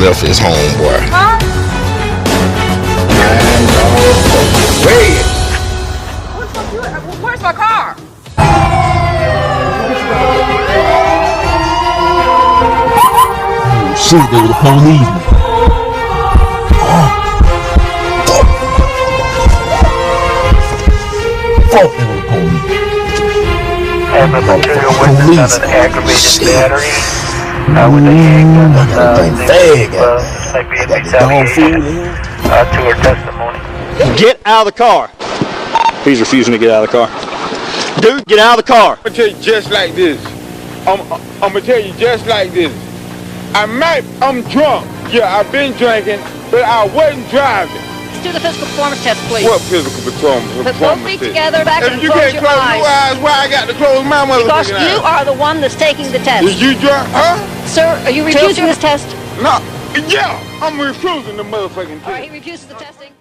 left his homeboy. Huh? Wait! What the fuck you? Where's my car? Oh shit, they were the police. Fuck, they were the police. Have a material witness on an aggravated battery with a handgun maybe in retaliation to her testimony. Get out of the car. He's refusing to get out of the car. Dude, get out of the car. I'm gonna tell you just like this. I'm gonna tell you just like this. I'm drunk. Yeah, I've been drinking, but I wasn't driving. Do the physical performance test, please. What physical performance? Put both feet together, back and If you close can't your close eyes. your eyes, why I got to close my Because motherfucking eyes? you are the one that's taking the test. Is you drunk, huh? Sir, are you refusing this test? No. Yeah, I'm refusing the motherfucking test. All right, he refuses the testing.